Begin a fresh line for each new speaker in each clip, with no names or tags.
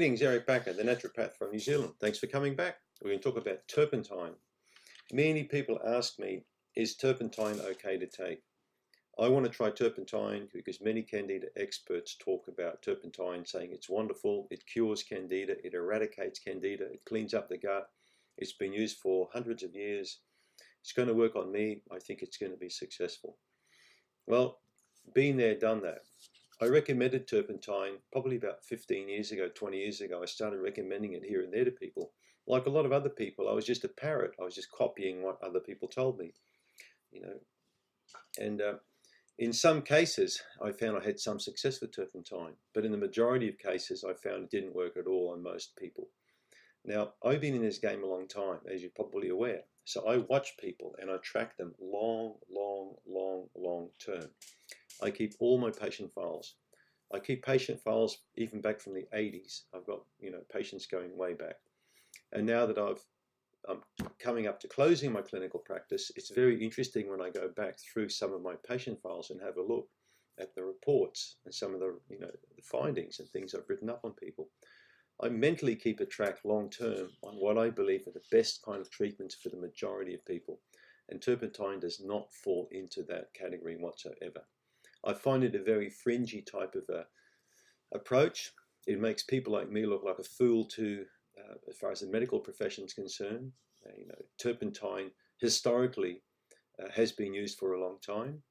Greetings, Eric Bakker, the naturopath from New Zealand. Thanks for coming back. We're going to talk about turpentine. Many people ask me, is turpentine okay to take? I want to try turpentine because many candida experts talk about turpentine, saying it's wonderful, it cures candida, it eradicates candida, it cleans up the gut. It's been used for hundreds of years. It's going to work on me. I think it's going to be successful. Well, been there, done that. I recommended turpentine probably about 15 years ago, 20 years ago. I started recommending it here and there to people. Like a lot of other people, I was just a parrot. I was just copying what other people told me, And in some cases, I found I had some success with turpentine, but in the majority of cases, I found it didn't work at all on most people. Now, I've been in this game a long time, as you're probably aware. So I watch people and I track them long term. I keep all my patient files. I keep patient files even back from the 80s. I've got patients going way back. And now that I'm coming up to closing my clinical practice, it's very interesting when I go back through some of my patient files and have a look at the reports and some of the the findings and things I've written up on people. I mentally keep a track long term on what I believe are the best kind of treatments for the majority of people. And turpentine does not fall into that category whatsoever. I find it a very fringy type of approach. It makes people like me look like a fool as far as the medical profession is concerned. Turpentine historically has been used for a long time,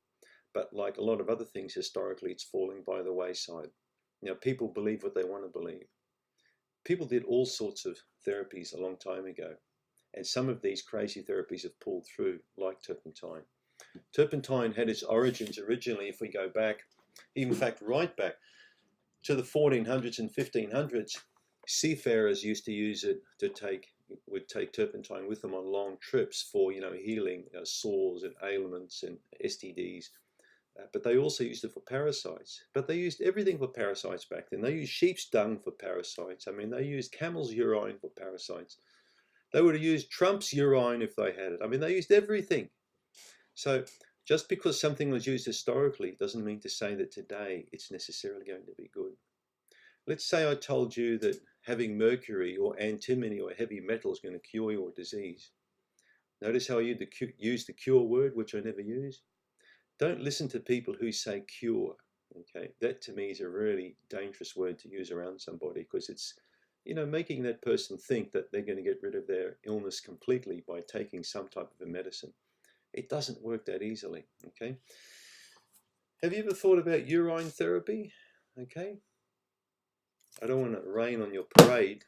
but like a lot of other things historically, it's falling by the wayside. People believe what they want to believe. People did all sorts of therapies a long time ago, and some of these crazy therapies have pulled through, like turpentine. Turpentine had its origins originally, if we go back, in fact, right back to the 1400s and 1500s. Seafarers used to use it would take turpentine with them on long trips for, healing sores and ailments and STDs. But they also used it for parasites. But they used everything for parasites back then. They used sheep's dung for parasites. I mean, they used camel's urine for parasites. They would have used Trump's urine if they had it. I mean, they used everything. So just because something was used historically doesn't mean to say that today it's necessarily going to be good. Let's say I told you that having mercury or antimony or heavy metal is going to cure your disease. Notice how I use the cure word, which I never use. Don't listen to people who say cure. Okay, that to me is a really dangerous word to use around somebody, because it's making that person think that they're going to get rid of their illness completely by taking some type of a medicine. It doesn't work that easily, okay? Have you ever thought about urine therapy? Okay? I don't want to rain on your parade,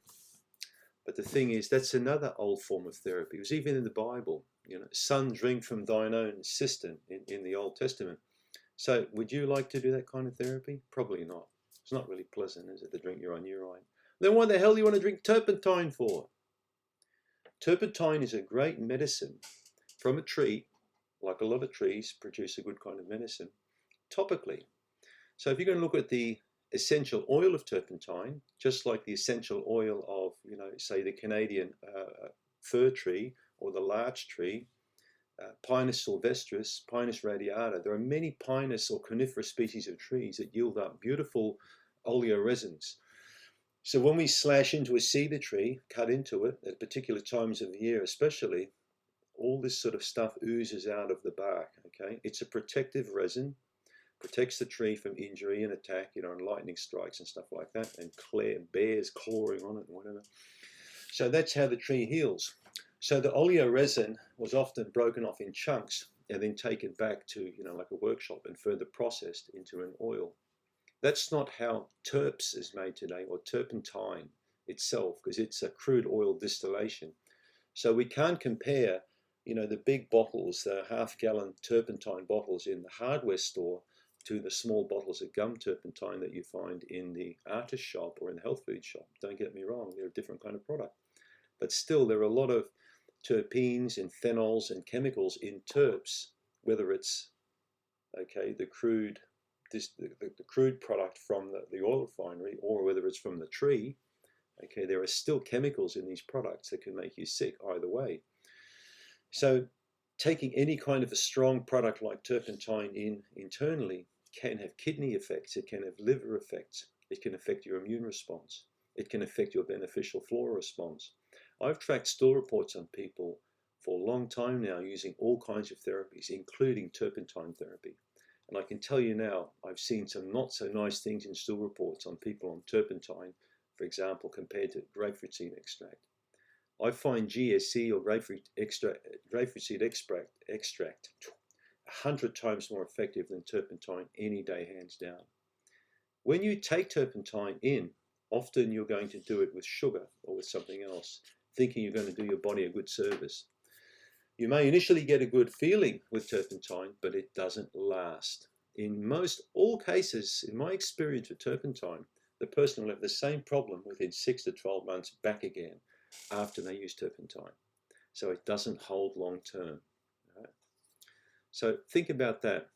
but the thing is, that's another old form of therapy. It was even in the Bible, son, drink from thine own cistern in the Old Testament. So would you like to do that kind of therapy? Probably not. It's not really pleasant, is it, to drink your own urine? Then what the hell do you want to drink turpentine for? Turpentine is a great medicine from a tree. Like a lot of trees produce a good kind of medicine topically. So if you're going to look at the essential oil of turpentine, just like the essential oil of, say the Canadian fir tree or the larch tree, Pinus sylvestris, Pinus radiata, there are many pinus or coniferous species of trees that yield up beautiful oleoresins. So when we slash into a cedar tree, cut into it at particular times of the year especially, all this sort of stuff oozes out of the bark, okay? It's a protective resin, protects the tree from injury and attack, and lightning strikes and stuff like that, and bears clawing on it and whatever. So that's how the tree heals. So the oleoresin was often broken off in chunks and then taken back to, like a workshop and further processed into an oil. That's not how terps is made today, or turpentine itself, because it's a crude oil distillation. So we can't compare the big bottles, the half-gallon turpentine bottles in the hardware store, to the small bottles of gum turpentine that you find in the artist shop or in the health food shop. Don't get me wrong, they're a different kind of product. But still, there are a lot of terpenes and phenols and chemicals in terps, whether it's, the crude product from the oil refinery, or whether it's from the tree. Okay, there are still chemicals in these products that can make you sick either way. So taking any kind of a strong product like turpentine in internally can have kidney effects, it can have liver effects, it can affect your immune response. It can affect your beneficial flora response. I've tracked stool reports on people for a long time now using all kinds of therapies, including turpentine therapy. And I can tell you now, I've seen some not so nice things in stool reports on people on turpentine, for example, compared to grapefruit seed extract. I find GSC or grapefruit seed extract 100 times more effective than turpentine any day, hands down. When you take turpentine in, often you're going to do it with sugar or with something else, thinking you're going to do your body a good service. You may initially get a good feeling with turpentine, but it doesn't last. In most all cases, in my experience with turpentine, the person will have the same problem within 6 to 12 months back again after they use turpentine. So it doesn't hold long term. Right? So think about that.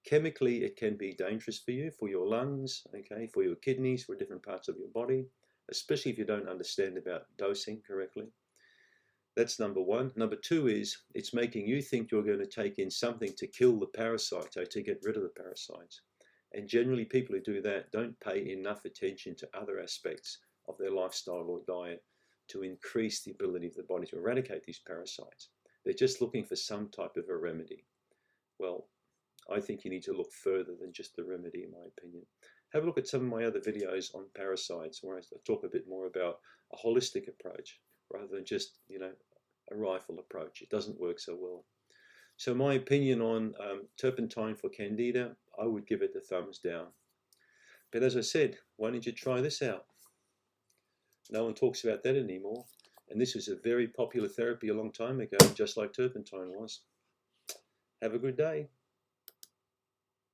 Chemically, it can be dangerous for you, for your lungs, okay, for your kidneys, for different parts of your body, especially if you don't understand about dosing correctly. That's number one. Number two is it's making you think you're going to take in something to kill the parasites or to get rid of the parasites. And generally people who do that don't pay enough attention to other aspects of their lifestyle or diet to increase the ability of the body to eradicate these parasites. They're just looking for some type of a remedy. Well, I think you need to look further than just the remedy, in my opinion. Have a look at some of my other videos on parasites where I talk a bit more about a holistic approach rather than just, a rifle approach. It doesn't work so well. So my opinion on turpentine for candida, I would give it the thumbs down. But as I said, why don't you try this out? No one talks about that anymore. And this was a very popular therapy a long time ago, just like turpentine was. Have a good day.